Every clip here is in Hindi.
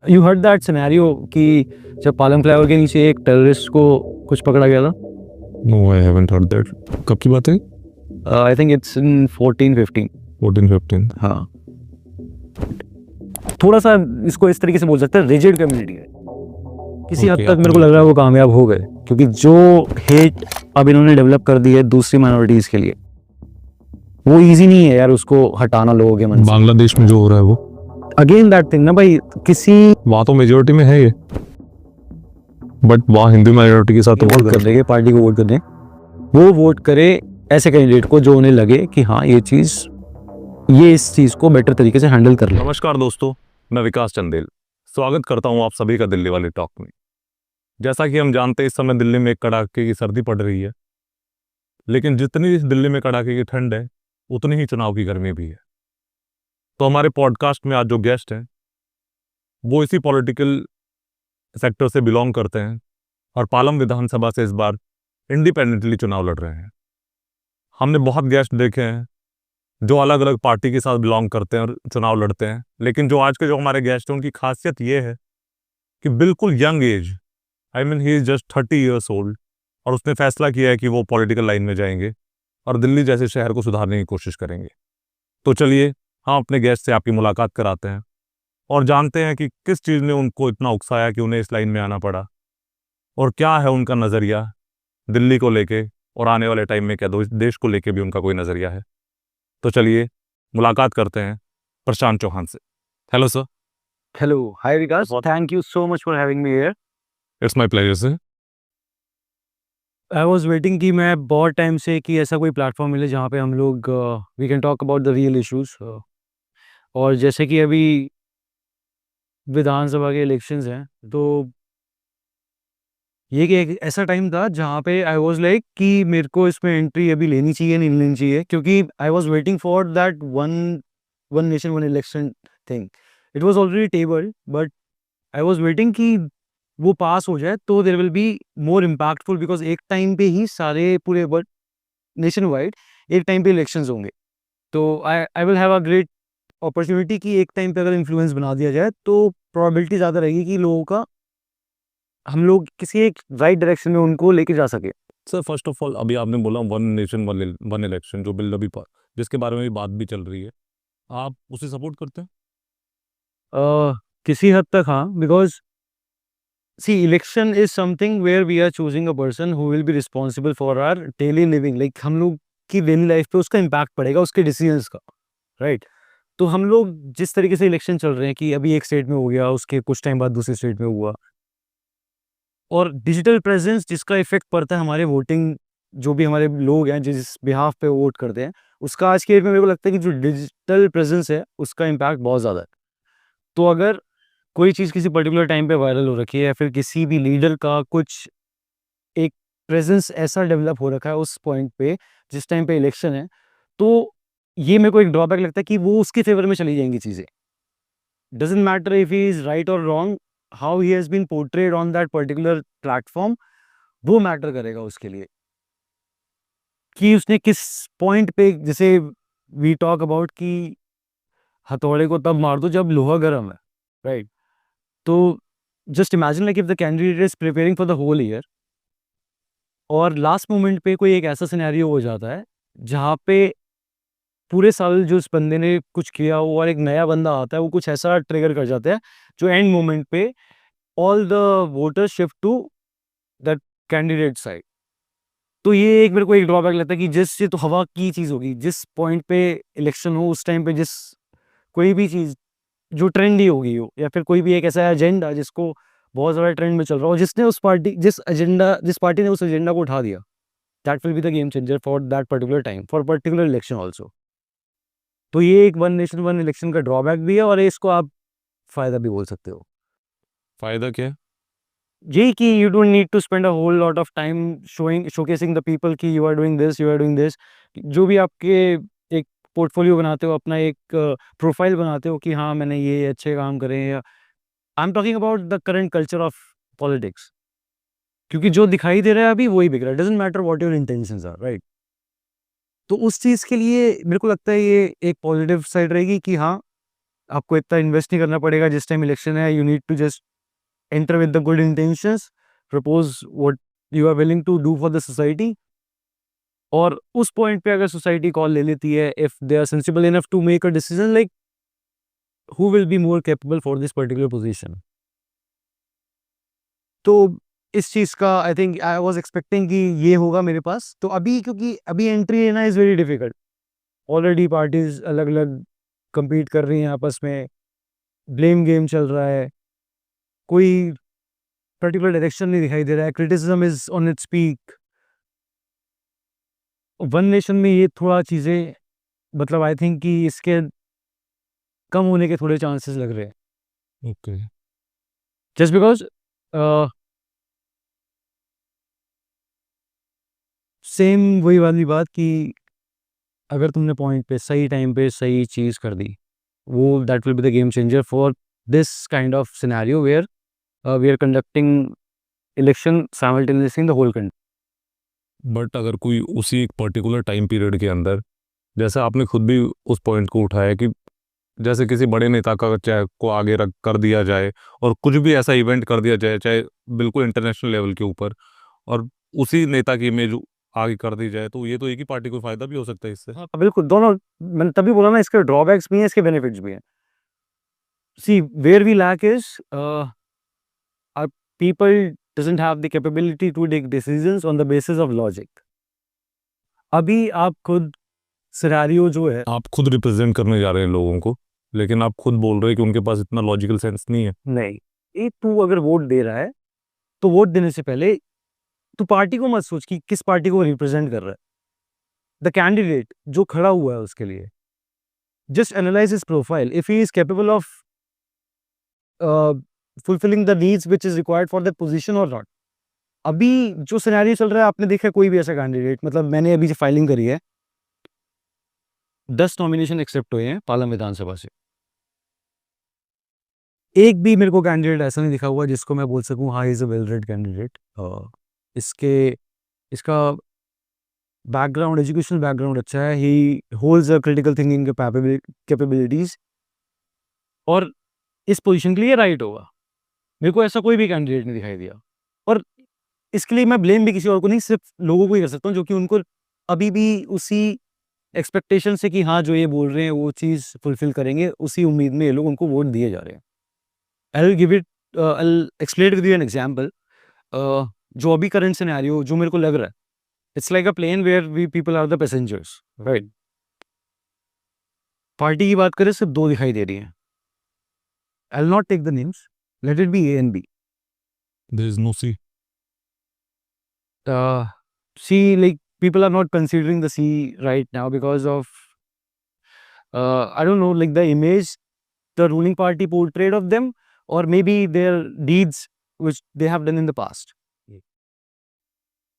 यू हर्ड दैट सिनेरियो कि जब पालम फ्लाईओवर के नीचे एक टेररिस्ट को कुछ पकड़ा गया था? No, I haven't heard that. कब की बात है? I think it's in 14-15। 14-15. हाँ, थोड़ा सा इसको इस तरीके से बोल सकते हैं, रिजिड कम्युनिटी है। किसी हद Okay, तक मेरे को लग रहा है वो कामयाब हो गए, क्योंकि जो हेट अब इन्होंने डेवलप कर दी है दूसरी माइनॉरिटीज के लिए, वो इजी नहीं है यार उसको हटाना लोगों के मन से। बांग्लादेश में जो हो रहा है वो, अगेन दैट थिंग ना भाई, किसी वहाँ तो मेजोरिटी में है ये, बट वहाँ हिंदू माइनॉरिटी के साथ तो वोट बहुत कर देंगे, पार्टी को वोट कर दें, वो वोट करे ऐसे कैंडिडेट को जो उन्हें लगे कि हाँ ये इस चीज को बेटर तरीके से हैंडल कर ले। नमस्कार दोस्तों, मैं विकास चंदेल स्वागत करता हूं आप सभी का दिल्ली वाली टॉक में। जैसा कि हम जानते हैं इस समय दिल्ली में एक कड़ाके की सर्दी पड़ रही है, लेकिन जितनी इस दिल्ली में कड़ाके की ठंड है उतनी ही चुनाव की गर्मी भी है। तो हमारे पॉडकास्ट में आज जो गेस्ट हैं वो इसी पॉलिटिकल सेक्टर से बिलोंग करते हैं और पालम विधानसभा से इस बार इंडिपेंडेंटली चुनाव लड़ रहे हैं। हमने बहुत गेस्ट देखे हैं जो अलग अलग पार्टी के साथ बिलोंग करते हैं और चुनाव लड़ते हैं, लेकिन जो आज के जो हमारे गेस्ट हैं उनकी खासियत ये है कि बिल्कुल young age, I mean he is just 30 years old, और उसने फैसला किया है कि वो पॉलिटिकल लाइन में जाएंगे और दिल्ली जैसे शहर को सुधारने की कोशिश करेंगे। तो चलिए हम अपने गेस्ट से आपकी मुलाकात कराते हैं और जानते हैं कि किस चीज़ ने उनको इतना उकसाया कि उन्हें इस लाइन में आना पड़ा, और क्या है उनका नज़रिया दिल्ली को लेके, और आने वाले टाइम में क्या देश को लेके भी उनका कोई नज़रिया है। तो चलिए मुलाकात करते हैं प्रशांत चौहान से। Hello sir. Hello, hi Vikas, thank you so much for having me here. It's my pleasure sir. I was waiting कि मैं बहुत टाइम से कि ऐसा कोई प्लेटफॉर्म मिले जहाँ पे हम लोग we can talk about the real issues. और जैसे कि अभी विधानसभा के इलेक्शंस हैं, तो ये कि एक ऐसा टाइम था जहाँ पे आई वाज लाइक कि मेरे को इसमें एंट्री अभी लेनी चाहिए नहीं लेनी चाहिए, क्योंकि I was waiting for that one one nation one election thing. It was already tabled, but I was waiting कि वो पास हो जाए तो there will be more impactful, because एक टाइम पे ही सारे पूरे वर्ल्ड नेशन वाइड एक टाइम पे इलेक्शंस होंगे। तो I I will have a great opportunity कि एक टाइम पे अगर इन्फ्लुएंस बना दिया जाए तो प्रोबेबिलिटी ज़्यादा रहेगी कि लोगों का हम लोग किसी एक राइट डायरेक्शन में उनको लेके जा सके। सर फर्स्ट ऑफ ऑल, अभी आपने बोला वन नेशन वन इलेक्शन, जो बिल अभी जिसके बारे में भी बात भी चल रही है, आप उसे सपोर्ट करते हैं? किसी हद तक हाँ, because see election is something where we are choosing a person who will be responsible for our daily living, like हम लोग की डेली लाइफ पे उसका इम्पैक्ट पड़ेगा उसके डिसीजंस का, राइट? तो हम लोग जिस तरीके से इलेक्शन चल रहे हैं कि अभी एक स्टेट में हो गया, उसके कुछ टाइम बाद दूसरे स्टेट में हुआ, और डिजिटल प्रेजेंस जिसका इफेक्ट पड़ता है हमारे वोटिंग, जो भी हमारे लोग हैं जिस बिहाफ पे वोट करते हैं, उसका आज के डेट में मेरे को लगता है कि जो डिजिटल प्रेजेंस है उसका इम्पैक्ट बहुत ज़्यादा है। तो अगर कोई चीज़ किसी पर्टिकुलर टाइम पे वायरल हो रखी है, या फिर किसी भी लीडर का कुछ एक प्रेजेंस ऐसा डेवलप हो रखा है उस पॉइंट पे जिस टाइम पे इलेक्शन है, तो ये मेरे को एक ड्रॉबैक लगता है कि वो उसके फेवर में चली जाएंगी चीज़ें। Doesn't matter if he is right और wrong, how he has been portrayed on that particular platform, वो मैटर करेगा उसके लिए कि उसने किस पॉइंट पे, जैसे वी टॉक अबाउट कि हथौड़े को तब मार दो जब लोहा गर्म है, राइट? तो just imagine like if the candidate is preparing for the whole year और लास्ट मोमेंट पे कोई एक ऐसा सिनेरियो हो जाता है जहाँ पे पूरे साल जो उस बंदे ने कुछ किया हो और एक नया बंदा आता है, वो कुछ ऐसा ट्रिगर कर जाता है जो एंड मोमेंट पे all the voters shift to that candidate side. तो ये एक मेरे को एक ड्रॉबैक लगता है कि जिससे तो हवा की चीज़ होगी, जिस पॉइंट पे इलेक्शन हो उस टाइम पे जिस कोई भी चीज़ जो ट्रेंडी हो गई हो, या फिर कोई भी एक ऐसा एजेंडा जिसको बहुत ज़्यादा ट्रेंड में चल रहा हो, जिसने उस पार्टी जिस पार्टी ने उस एजेंडा को उठा दिया, that will be the game changer for that particular time, for particular election also. तो ये एक वन नेशन वन इलेक्शन का ड्रॉबैक भी है, और इसको आप फ़ायदा भी बोल सकते हो। फायदा क्या है? यही कि you don't need to spend a whole lot of time showcasing the people कि you are doing this, you are doing this. जो भी आपके एक पोर्टफोलियो बनाते हो, अपना एक प्रोफाइल बनाते हो कि हाँ मैंने ये अच्छे काम करे हैं, या I am talking about the current culture of politics, क्योंकि जो दिखाई दे रहा है अभी वही बिक रहा है। Doesn't matter what your intentions are, right? तो उस चीज़ के लिए मेरे को लगता है ये एक पॉजिटिव साइड रहेगी कि हाँ, आपको इतना इन्वेस्ट नहीं करना पड़ेगा जिस टाइम इलेक्शन है. You need to just enter with the good intentions, propose what you are willing to do for the society. और उस पॉइंट पे अगर सोसाइटी कॉल ले लेती है, if they are sensible enough to make a decision, like who will be more capable for this particular position. तो इस चीज़ का I think I was expecting कि ये होगा मेरे पास. तो अभी क्योंकि अभी एंट्री लेना is very difficult. Already parties अलग अलग compete कर रही हैं आपस में, ब्लेम गेम चल रहा है, कोई पर्टिकुलर डायरेक्शन नहीं दिखाई दे रहा है, criticism is on its peak. One nation में ये थोड़ा चीज़ें, मतलब आई थिंक कि इसके कम होने के थोड़े चांसेस लग रहे हैं. ओके. जस्ट बिकॉज सेम वही वाली बात कि अगर तुमने पॉइंट पे सही टाइम पे सही चीज़ कर दी, वो that will be the game changer for this kind of scenario where we are conducting election simultaneously in the whole country. But अगर कोई उसी एक पर्टिकुलर टाइम पीरियड के अंदर, जैसे आपने खुद भी उस पॉइंट को उठाया कि जैसे किसी बड़े नेता का चाहे को आगे रख कर दिया जाए और कुछ भी ऐसा इवेंट कर दिया जाए, चाहे बिल्कुल इंटरनेशनल लेवल के ऊपर, और उसी नेता की इमेज आगे कर दी जाए, तो ये तो एक ही पार्टी को फायदा भी हो सकता है इससे. हाँ, बिल्कुल. दोनों, मैंने तभी बोला ना, इसके ड्रॉबैक्स भी हैं, इसके बेनिफिट्स भी हैं. See where we lack is people doesn't have the capability to take decisions on the basis of logic. अभी आप खुद सिनेरियो जो है, आप खुद रिप्रेजेंट करने जा रहे हैं लोगों को, लेकिन आप खुद बोल रहे हैं कि उनके पास इतना लॉजिकल सेंस नहीं है. नहीं, एक तू अगर वोट दे रहा है तो वोट देने से पहले तू पार्टी को मत सोच कि किस पार्टी को रिप्रेजेंट कर रहा है. द कैंडिडेट जो खड़ा हुआ है उसके लिए just analyse his profile, if he is capable of fulfilling the needs which is required for that position or not. अभी जो सिनेरियो चल रहा है, आपने देखा कोई भी ऐसा कैंडिडेट, मतलब मैंने अभी जो फाइलिंग करी है, 10 नॉमिनेशन एक्सेप्ट हुए हैं पालम विधानसभा से. एक भी मेरे को कैंडिडेट ऐसा नहीं दिखा हुआ जिसको मैं बोल सकूं हाँ is a well read candidate. इसके इसका बैकग्राउंड, एजुकेशनल बैकग्राउंड अच्छा है, ही holds a critical thinking capabilities, और इस पोजीशन के लिए राइट होगा. मेरे को ऐसा कोई भी कैंडिडेट नहीं दिखाई दिया. और इसके लिए मैं ब्लेम भी किसी और को नहीं, सिर्फ लोगों को ही कर सकता हूँ, जो कि उनको अभी भी उसी एक्सपेक्टेशन से कि हाँ जो ये बोल रहे हैं वो चीज़ फुलफिल करेंगे, उसी उम्मीद में ये लोग उनको वोट दिए जा रहे हैं. I will give it, I will explain with you an example. जो अभी करंट सिनेरियो जो मेरे को लग रहा है, it's like a plane where we people are the passengers, right. Party की बात करें, सिर्फ दो दिखाई दे रही हैं. I will not take the names, let it be A and B. There is no C. See, like people are not considering the sea right now because of I don't know, like the image the ruling party portrayed of them, or maybe their deeds which they have done in the past.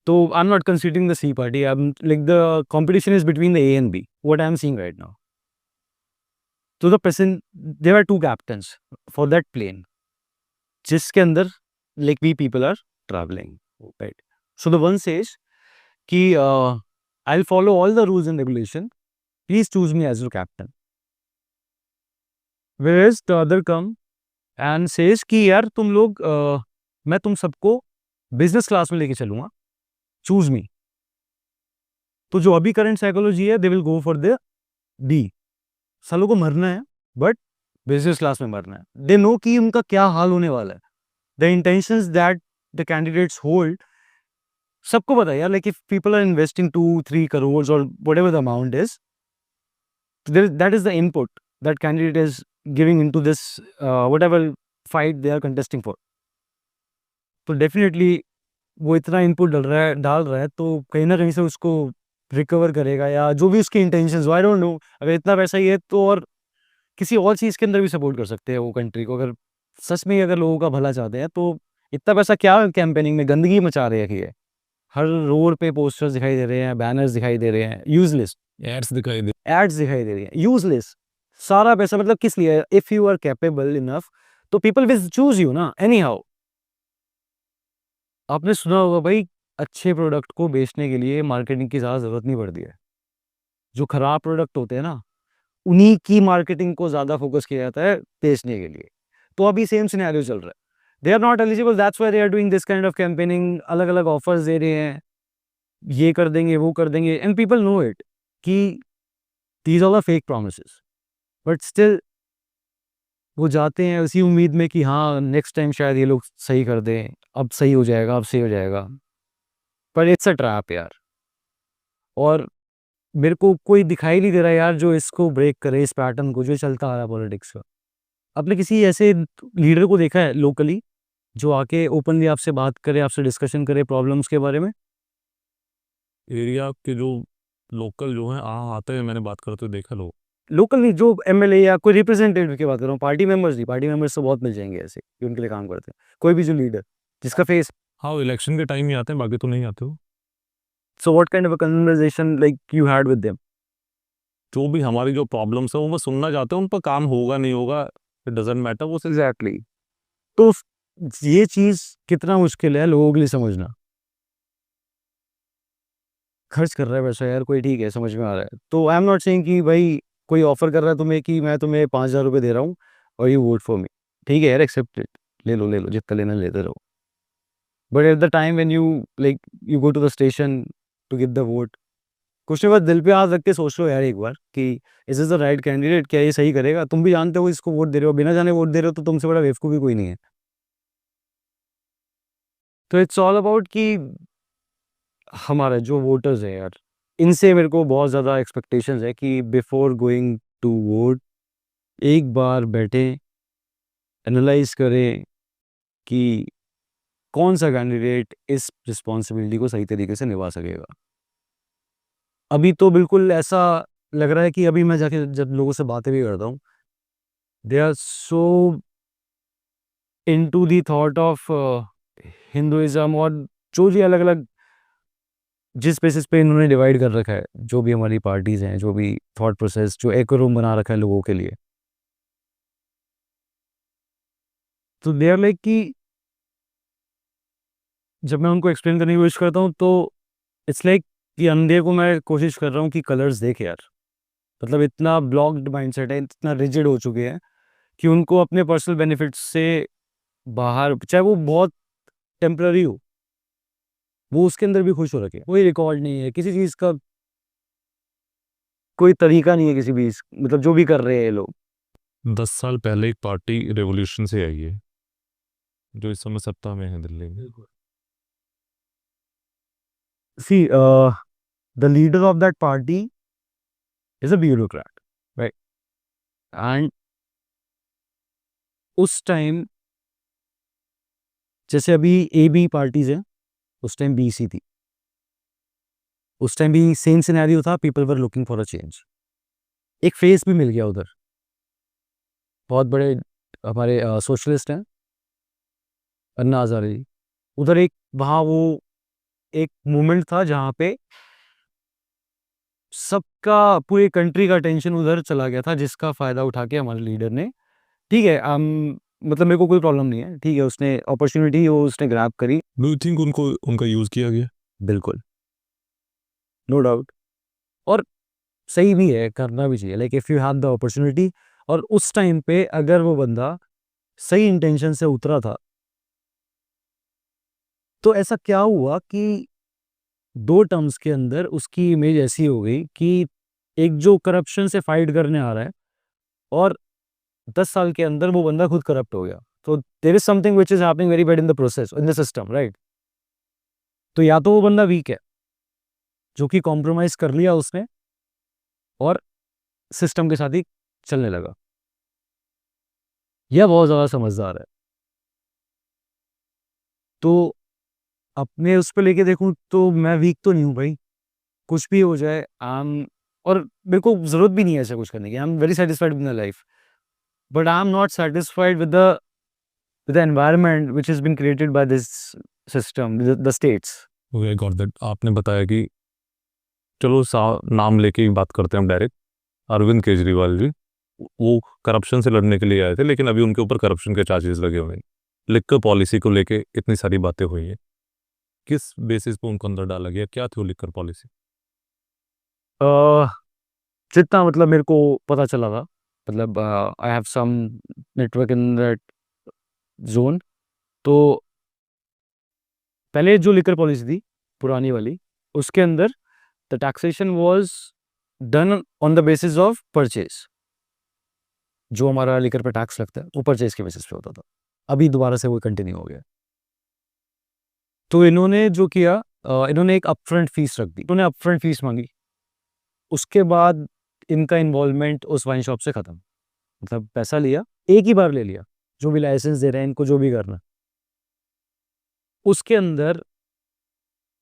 So I'm not considering the C party. I'm like, the competition is between the A and B, what I'm seeing right now. So the present, there are two captains for that plane जिसके अंदर like we people are traveling, right? So the one says कि I'll follow all the rules and regulation. Please choose me as your captain. Whereas the other come and says कि यार तुम लोग मैं तुम सबको बिजनेस क्लास में लेके चलूंगा, चूज मी. तो जो अभी करंट साइकोलॉजी है, they will go for the D. सालों को मरना है बट बिजनेस क्लास में मरना है. दे नो कि उनका क्या हाल होने वाला है. The intentions that the candidates hold, सबको पता है यार. Like if people are investing 2-3 crore और whatever the amount is, that is the input that candidate is giving into this whatever fight they are contesting for. तो डेफिनेटली वो इतना इनपुट डाल रहा है तो कहीं ना कहीं से उसको रिकवर करेगा, या जो भी उसकी इंटेंशंस, आई डोंट नो. अगर इतना पैसा ही है तो और किसी और चीज़ के अंदर भी सपोर्ट कर सकते हैं वो कंट्री को. अगर सच में अगर लोगों का भला चाहते हैं तो इतना पैसा क्या कैंपेनिंग में गंदगी मचा रहे हैं. हर रोड पे पोस्टर्स दिखाई दे रहे हैं, बैनर्स दिखाई दे रहे हैं, यूजलेस एड्स दिखाई दे. एड्स दिखाई दे रही हैं, यूजलेस. सारा पैसा मतलब किस लिए? If you are capable enough तो पीपल विल चूज यू ना, एनी हाउ. आपने सुना होगा भाई, अच्छे प्रोडक्ट को बेचने के लिए मार्केटिंग की ज़्यादा ज़रूरत नहीं पड़ती है. जो खराब प्रोडक्ट होते हैं ना, उन्हीं की मार्केटिंग को ज़्यादा फोकस किया जाता है बेचने के लिए। तो अभी सेम सिनेरियो चल रहा है। They are not eligible, that's why they are doing this kind of campaigning, अलग-अलग ऑफर्स दे रहे हैं, ये कर देंगे, वो कर देंगे, एंड पीपल नो इट कि these all are fake promises, but still वो जाते हैं उसी उम्मीद में कि हाँ, नेक्स्ट टाइम शायद ये लोग सही कर दें, अब सही हो जाएगा, अब सही हो जाएगा। पर इट्स अ ट्रैप यार, और मेरे को कोई दिखाई नहीं दे रहा यार जो इसको ब्रेक करे, इस पैटर्न को जो चलता आ रहा है पॉलिटिक्स का। आपने किसी ऐसे लीडर को देखा है लोकली जो आके ओपनली आपसे बात करे, आपसे डिस्कशन करे प्रॉब्लम्स के बारे में? एरिया के जो लोकल जो हैं आते हैं, मैंने बात करते हुए देखा लोग। लोकल नहीं, जो एमएलए या कोई रिप्रेजेंटेटिव की बात कर रहा हूँ, पार्टी मेंबर्स नहीं, पार्टी मेंबर्स तो बहुत मिल जाएंगे ऐसे कि उनके लिए काम करते हैं। कोई भी जो लीडर जिसका फेस, हाँ, वो इलेक्शन के टाइम ही आते हैं, बाकी तो नहीं आते हो। So what kind of a conversation like you had with them? जो भी हमारी जो प्रॉब्लम्स है वो सुनना चाहते हैं, उन पर काम होगा नहीं होगा इट डजेंट मैटर, वो सिर्फ एग्जैक्टली। तो ये चीज कितना मुश्किल है लोगों के लिए समझना। खर्च कर रहा है पैसा यार कोई, ठीक है, समझ में आ रहा है, तो आई एम नॉट सेइंग कि भाई कोई ऑफर कर रहा है तुम्हें कि मैं तुम्हें 5,000 रुपये दे रहा हूँ और यू वोट फॉर मी, ठीक है यार, एक्सेप्ट इट, ले लो जितना लेना लेते रहो। But at the time when you like you go to the station to give the vote, कुछ नहीं, बस दिल पे हाथ रख के सोच लो यार एक बार कि is is the right candidate, क्या ये सही करेगा? तुम भी जानते हो इसको वोट दे रहे हो, बिना जाने वोट दे रहे हो, तो तुमसे बड़ा बेवकूफ़ भी कोई नहीं है। तो इट्स ऑल अबाउट कि हमारा जो वोटर्स है यार, इनसे मेरे को बहुत ज़्यादा एक्सपेक्टेशंस है कि बिफोर गोइंग टू वोट एक बार बैठें, एनालाइज करें कि कौन सा कैंडिडेट इस रिस्पॉन्सिबिलिटी को सही तरीके से निभा सकेगा। अभी तो बिल्कुल ऐसा लग रहा है कि अभी मैं जाके जब लोगों से बातें भी करता हूँ, they are so into the thought of Hinduism, और जो भी अलग अलग जिस बेसिस पे इन्होंने डिवाइड कर रखा है, जो भी हमारी पार्टीज हैं, जो भी थॉट प्रोसेस, जो एक रूम बना रखा है लोगों के लिए, तो दे आर लाइक कि जब मैं उनको एक्सप्लेन करने की कोशिश करता हूँ तो इट्स लाइक कि अंधे को मैं कोशिश कर रहा हूँ कि कलर्स देख यार। मतलब इतना ब्लॉक्ड माइंडसेट है, इतना रिजिड हो चुके हैं कि उनको अपने पर्सनल बेनिफिट्स से बाहर, चाहे वो बहुत टेम्पररी हो, वो उसके अंदर भी खुश हो रखे। कोई रिकॉर्ड नहीं है किसी चीज़ का, कोई तरीका नहीं है किसी भी मतलब जो भी कर रहे हैं ये लोग। 10 साल पहले एक पार्टी रेवोल्यूशन से आई है जो इस समय सत्ता में है दिल्ली में। See the leader of that party is a bureaucrat, right? And उस टाइम जैसे अभी ए बी पार्टीज हैं, उस टाइम बी सी थी, उस टाइम भी सेम सिनेरियो था, people were looking for a change. एक फेस भी मिल गया उधर, बहुत बड़े हमारे सोशलिस्ट हैं, अन्ना हजारे जी, उधर एक, वहाँ वो एक मूवमेंट था जहाँ पे सबका, पूरी कंट्री का अटेंशन उधर चला गया था, जिसका फायदा उठा के हमारे लीडर ने, ठीक है, मतलब मेरे को कोई प्रॉब्लम नहीं है, ठीक है, उसने अपॉर्चुनिटी वो उसने ग्रैब करी। डू यू थिंक उनको उनका यूज किया गया? बिल्कुल, नो डाउट, और सही भी है, करना भी चाहिए, like if you have the opportunity. और उस टाइम पे अगर वो बंदा सही इंटेंशन से उतरा था, तो ऐसा क्या हुआ कि 2 टर्म्स के अंदर उसकी इमेज ऐसी हो गई कि एक जो करप्शन से फाइट करने आ रहा है, और 10 साल के अंदर वो बंदा खुद करप्ट हो गया। तो there is something which is happening very bad in the process, in the system, right? तो या तो वो बंदा वीक है, जो कि कॉम्प्रोमाइज कर लिया उसने और सिस्टम के साथ ही चलने लगा, या बहुत ज़्यादा समझदार है। तो अपने उस पे लेके देखूँ तो मैं वीक तो नहीं हूँ भाई, कुछ भी हो जाए और मेरे को ज़रूरत भी नहीं है ऐसा कुछ करने की। I am very satisfied with my life, but I am not satisfied with the environment which has been created by this system, the states. Okay, got that. आपने बताया कि चलो नाम लेके ही बात करते हैं हम डायरेक्ट, अरविंद केजरीवाल जी, वो करप्शन से लड़ने के लिए आए थे, लेकिन अभी उनके ऊपर करप्शन के चार्जेस लगे हुए हैं। लिक्कर पॉलिसी को लेके इतनी सारी बातें हुई है, किस बेसिस पे उनको अंदर डाला गया, क्या थी वो लिक्कर पॉलिसी? जितना मतलब मेरे को पता चला था, मतलब I have some network in that zone. तो पहले जो लिकर पॉलिसी थी पुरानी वाली, उसके अंदर the taxation was done on the basis of purchase. जो हमारा लिकर पे टैक्स लगता है वो परचेज के बेसिस पे होता था। अभी दोबारा से वो कंटिन्यू हो गया। तो इन्होंने जो किया, इन्होंने एक अपफ्रंट फीस रख दी, इन्होंने अपफ्रंट फीस मांगी। उसके बाद इनका इन्वॉल्वमेंट उस वाइन शॉप से खत्म। मतलब पैसा लिया, एक ही बार ले लिया, जो भी लाइसेंस दे रहे हैं इनको, जो भी करना। उसके अंदर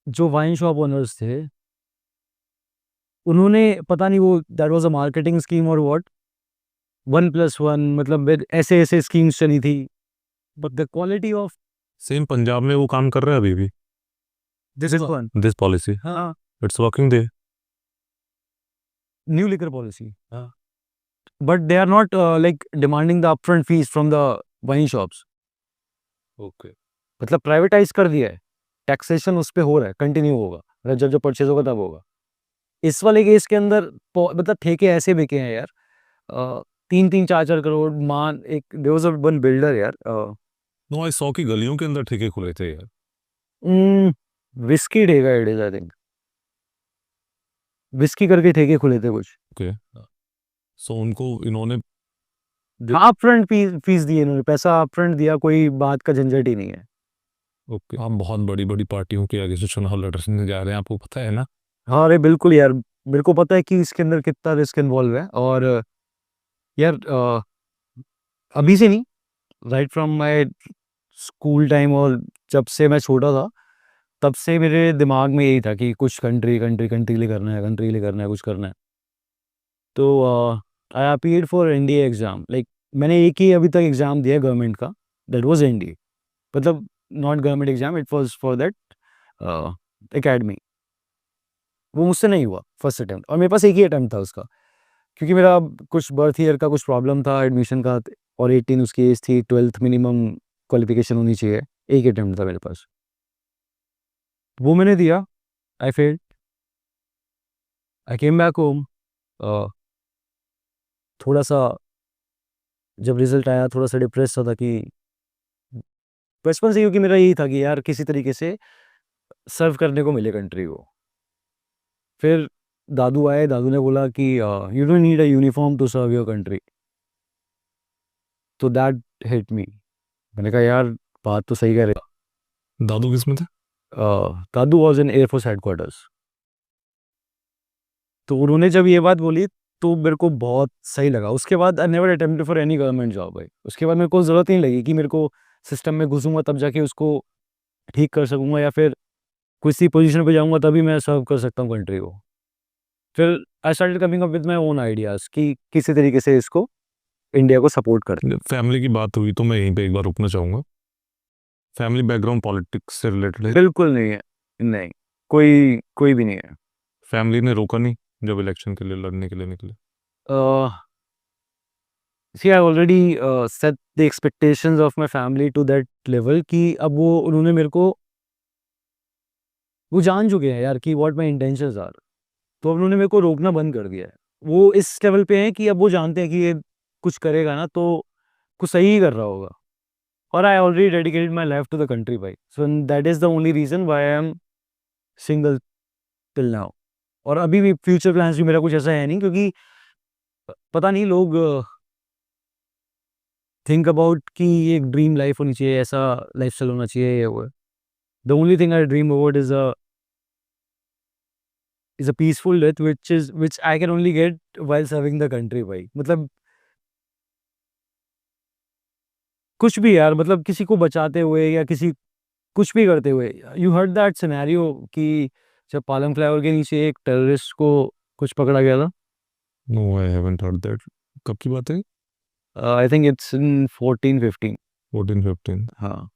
जो वाइन शॉप ओनर्स थे, उन्होंने पता नहीं वो that was a marketing scheme और व्हाट, 1+1, मतलब ऐसे ऐसे स्कीम्स चली थी, but the quality of same Punjab में वो काम कर रहे हैं अभी भी, दिस वन, दिस पॉलिसी हाँ, it's working there. New liquor policy, but they are not like demanding the upfront fees from the wine shops. Okay, मतलब प्राइवेटाइज कर दिया है, टैक्सेशन उस पे हो रहा है, कंटिन्यू होगा, मतलब जब जब परचेज होगा तब होगा। इस वाले केस के अंदर मतलब ठेके ऐसे बिके हैं यार, 3-3 4-4 करोड़ मान। एक देयर वाज वन बिल्डर यार, नो आई सॉ की गलियों के अंदर ठेके खुले थे यार। विस्की ठेका it is, I think whisky करके ठेके खुले थे कुछ। ओके, सो उनको इन्होंने हाँ, अपफ्रंट फीस दी इन्होंने, पैसा अपफ्रंट दिया, कोई बात का झंझट ही नहीं है। ओके, आप बहुत बड़ी बड़ी पार्टियों के आगे से चुनाव लड़ने जा रहे हैं, आपको पता है ना। हाँ, अरे बिल्कुल यार, मेरे को पता है कि इसके अंदर कितना रिस्क इन्वॉल्व है। और यार अभी से नहीं, right from my school time, और जब से मैं छोटा था तब से मेरे दिमाग में यही था कि कुछ कंट्री कंट्री कंट्री लिए करना है, कंट्री लिए करना है, कुछ करना है। तो आई appeared for NDA exam, like मैंने एक ही अभी तक एग्ज़ाम दिया गवर्नमेंट का, दैट वाज एनडीए। मतलब not government exam, it was for that academy. वो मुझसे नहीं हुआ फर्स्ट अटेम्प्ट, और मेरे पास एक ही अटेम्प्ट था उसका, क्योंकि मेरा कुछ बर्थ ईयर का कुछ प्रॉब्लम था एडमिशन का, और 18 उसकी एज थी, 12th मिनिमम क्वालिफिकेशन होनी चाहिए। एक ही अटेम्प्ट था मेरे पास, वो मैंने दिया। I failed, I came back home. थोड़ा सा जब रिजल्ट आया, थोड़ा सा डिप्रेस था कि बचपन से, क्योंकि मेरा यही था कि यार किसी तरीके से सर्व करने को मिले कंट्री को। फिर दादू आए, दादू ने बोला कि you don't need a uniform to serve your country. तो दैट हिट मी। मैंने कहा यार बात तो सही कह रहे। दादू किस में थे? दादू वॉज इन एयरफोर्स हेडक्वार्टर्स। तो उन्होंने जब ये बात बोली तो मेरे को बहुत सही लगा। उसके बाद I never attempted for any government job भाई। उसके बाद मेरे को ज़रूरत नहीं लगी कि मेरे को सिस्टम में घुसूंगा तब जाके उसको ठीक कर सकूंगा, या फिर किसी पोजीशन पे जाऊंगा तभी मैं सर्व कर सकता हूँ कंट्री को। फिर I started coming up with my own ideas कि किसी तरीके से इसको इंडिया को सपोर्ट कर। फैमिली की बात हुई तो मैं यहीं पे एक बार रुकना चाहूँगा। फैमिली बैकग्राउंड पॉलिटिक्स से रिलेटेड है? बिल्कुल नहीं है, नहीं, कोई कोई भी नहीं है। फैमिली ने रोका नहीं जब इलेक्शन के लिए लड़ने के लिए निकले? See I already set the expectations of my family to that level कि अब वो उन्होंने मेरे को, वो जान चुके हैं यार कि व्हाट माय इंटेंशंस आर। तो अब उन्होंने मेरे को रोकना बंद कर दिया है। वो इस लेवल पे हैं कि अब वो जानते हैं कि ये कुछ करेगा ना तो कुछ सही ही कर रहा होगा। और I already dedicated my life to the country भाई, so that is the only reason why I am single till now. और अभी भी फ्यूचर प्लान्स भी मेरा कुछ ऐसा है नहीं, क्योंकि पता नहीं लोग थिंक अबाउट कि ये एक ड्रीम लाइफ होनी चाहिए, ऐसा लाइफ स्टाइल होना चाहिए, ये वो। The only thing I dream about is a peaceful death which I can only get while serving the country भाई। मतलब कुछ भी यार, मतलब किसी को बचाते हुए या किसी कुछ भी करते हुए। यू हर्ड दैट सिनेरियो कि जब पालम फ्लाईओवर के नीचे एक टेररिस्ट को कुछ पकड़ा गया था। No I haven't heard that. कब की बात है? I think it's in 14-15। 14-15? हाँ,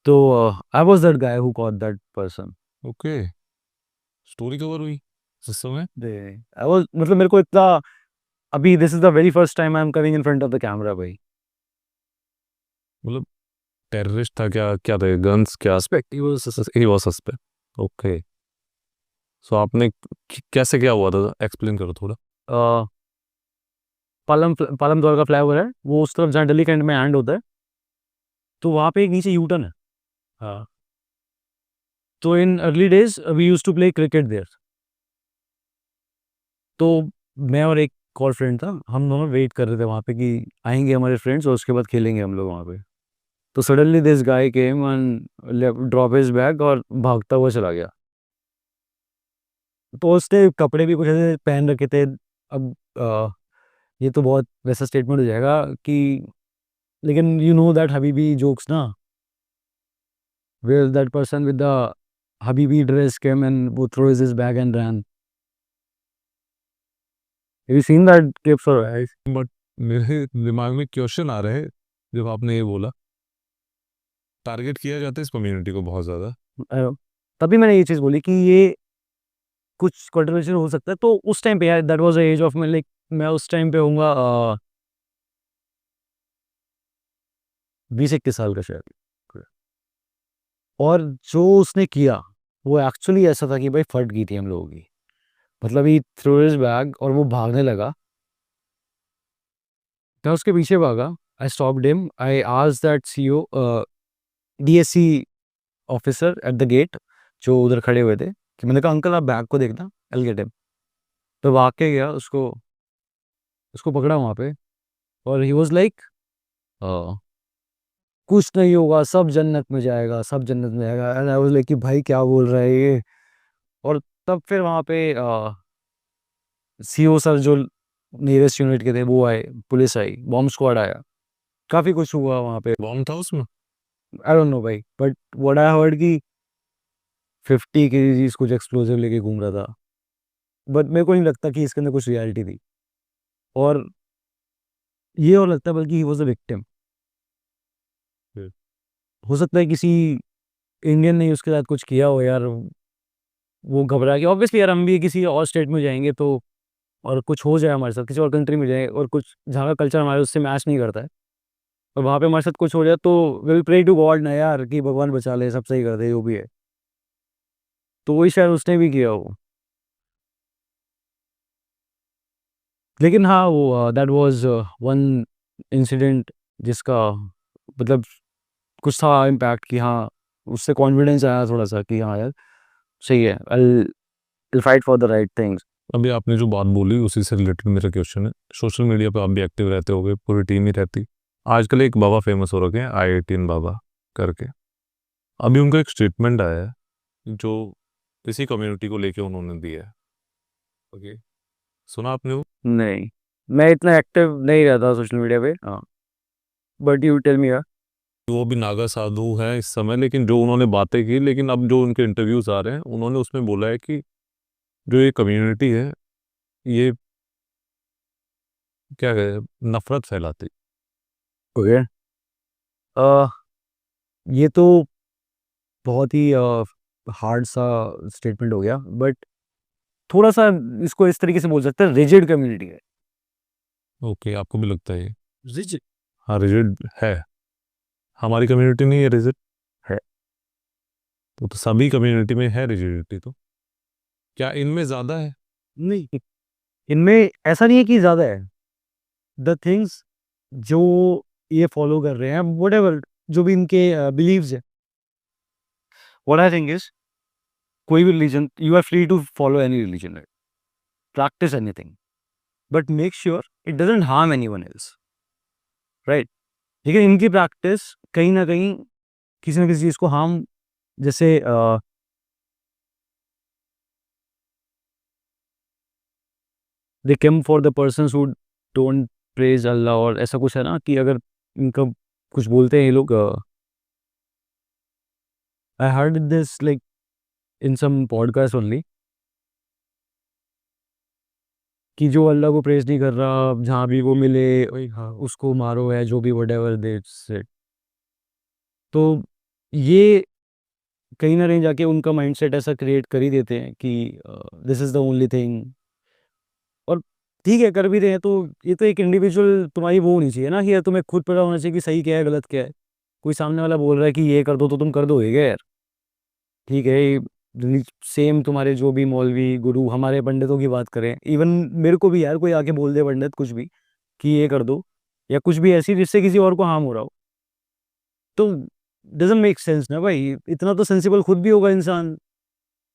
तो I was that guy who caught that person. Okay, story cover हुई उस समय? आई वाज, मतलब मेरे को इतना, अभी this is the very first time I am coming in front of the camera भाई। मतलब टेररिस्ट था क्या? क्या थे? गन्स? क्या? Suspect, he was he was suspect? Okay. So आपने कैसे क्या हुआ था, एक्सप्लेन करो थोड़ा। पालम द्वार का फ्लाईओवर है, वो उस तरफ जहाँ दिल्ली कैंट में एंड होता है, तो वहाँ पे एक नीचे यू टर्न है। हाँ। तो in early days we use to play cricket there. तो मैं और एक और फ्रेंड था, हम दोनों वेट कर रहे थे वहाँ पे कि आएंगे हमारे फ्रेंड्स और उसके बाद खेलेंगे हम लोग वहाँ पे। तो suddenly this guy came and drop his bag और भागता हुआ चला गया। तो उसने कपड़े भी कुछ ऐसे पहन रखे थे। अब ये तो बहुत वैसा स्टेटमेंट हो जाएगा कि, लेकिन यू नो दैट हबीबी जोक्स ना, where that person with the हबीबी ड्रेस केम एंड वो throws his bag and ran. Have you seen that clips और? बट मेरे दिमाग में क्वेश्चन आ रहे हैं जब आपने ये बोला, टारगेट किया जाता है इस कम्युनिटी को बहुत ज़्यादा। तभी मैंने ये चीज़ बोली कि ये कुछ कंट्रोवर्शियल हो सकता है। तो उस टाइम पे यार that was the age of मैं, लाइक मैं उस टाइम पे होऊंगा 20-21 साल का शायद। और जो उसने किया वो एक्चुअली ऐसा था कि भाई फट गई थी हम लोगों की। मतलब ही थ्रो हिज बैग और वो भागने लगा। मैं उसके पीछे भागा। I stopped him, I asked that CEO DSC officer at the gate जो उधर खड़े हुए थे, कि मैंने कहा अंकल आप बैग को देखना, आई विल गेट हिम। तो भाग के गया, उसको उसको पकड़ा वहाँ पे। और ही वाज लाइक कुछ नहीं होगा, सब जन्नत में जाएगा, सब जन्नत में जाएगा। एंड आई वाज लाइक कि भाई क्या बोल रहा है ये। और तब फिर वहाँ पे सीओ सर जो नियरेस्ट यूनिट के थे वो आए, पुलिस आई, बॉम्ब स्क्वाड आया, काफ़ी कुछ हुआ वहाँ पे। बॉम्ब था उसमें? आई डोंट नो भाई, बट व्हाट आई हर्ड कि 50 kgs कुछ एक्सप्लोसिव लेके घूम रहा था। बट मेरे को नहीं लगता कि इसके अंदर कुछ रियलिटी थी। और ये और लगता है बल्कि ही वॉज अ विक्टिम। फिर हो सकता है किसी इंडियन ने उसके साथ कुछ किया हो यार, वो घबरा गया। ऑब्वियसली यार हम भी किसी और स्टेट में जाएंगे तो, और कुछ हो जाए हमारे साथ, किसी और कंट्री में जाए और कुछ जहाँ का कल्चर हमारे उससे मैच नहीं करता है, और वहाँ पे हमारे साथ कुछ हो जाए, तो विल प्रे टू गॉड ना यार कि भगवान बचा ले, सब सही कर दे जो भी है। तो वही शायद उसने भी किया हो। लेकिन हाँ वो दैट वाज वन इंसिडेंट जिसका मतलब कुछ था इम्पैक्ट, कि हाँ उससे कॉन्फिडेंस आया थोड़ा सा कि हाँ यार सही है, आई fight for the right things. अभी आपने जो बात बोली उसी से रिलेटेड मेरा क्वेश्चन है। सोशल मीडिया पे आप भी एक्टिव रहते होगे, पूरी टीम ही रहती। आजकल एक बाबा फेमस हो रखे हैं, IITN बाबा करके। अभी उनका एक स्टेटमेंट आया है जो इसी कम्युनिटी को लेके उन्होंने दिया है। ओके, सुना आपने वो? नहीं, मैं इतना एक्टिव नहीं रहता सोशल मीडिया पे। हाँ, बट यू टेल मी। वो भी नागा साधु हैं इस समय, लेकिन जो उन्होंने बातें की, लेकिन अब जो उनके इंटरव्यूज आ रहे हैं उन्होंने उसमें बोला है कि जो ये कम्युनिटी है ये क्या है, नफरत फैलाती। ओके, ये तो बहुत ही हार्ड सा स्टेटमेंट हो गया, बट थोड़ा सा इसको इस तरीके से बोल सकते हैं, रिजिड कम्युनिटी है। ओके, आपको भी लगता है ये? रिजिड हाँ, रिजिड है। हमारी कम्युनिटी नहीं है रिजिड? है। तो सभी कम्युनिटी में है रिजिडिटी। तो क्या इनमें ज़्यादा है? नहीं, इनमें ऐसा नहीं है कि ज़्यादा है। द थिंग्स जो ये फॉलो कर रहे हैं, वट जो भी इनके बिलीव्स है, व्हाट आई थिंक इज, कोई भी religion, you are free to follow any religion, right, practice anything, but make sure it doesn't harm anyone else, right. लेकिन इनकी प्रैक्टिस कहीं ना कहीं किसी ना किसी चीज़ को हार्म, जैसे they came for the person who don't praise Allah, और ऐसा कुछ है ना कि अगर इनका कुछ बोलते हैं ये लोग। I heard this like in some podcast only, कि जो अल्लाह को प्रेज नहीं कर रहा, जहाँ भी वो मिले वही हाँ उसको मारो, है जो भी वट एवर दे सेड। तो ये कहीं ना कहीं जाके उनका माइंडसेट ऐसा क्रिएट कर ही देते हैं कि this is the only thing. और ठीक है, कर भी रहे हैं तो ये तो एक इंडिविजुअल तुम्हारी वो होनी चाहिए ना, कि यार तुम्हें खुद पता होना चाहिए कि सही क्या है गलत क्या है। कोई सामने वाला बोल रहा है कि ये कर दो तो तुम कर दोगे क्या यार? ठीक है, सेम तुम्हारे जो भी मौलवी गुरु हमारे पंडितों की बात करें, इवन मेरे को भी यार कोई आके बोल दे पंडित कुछ भी कि ये कर दो या कुछ भी ऐसी जिससे किसी और को हार्म हो रहा हो, तो डजंट मेक सेंस ना भाई। इतना तो सेंसिबल खुद भी होगा इंसान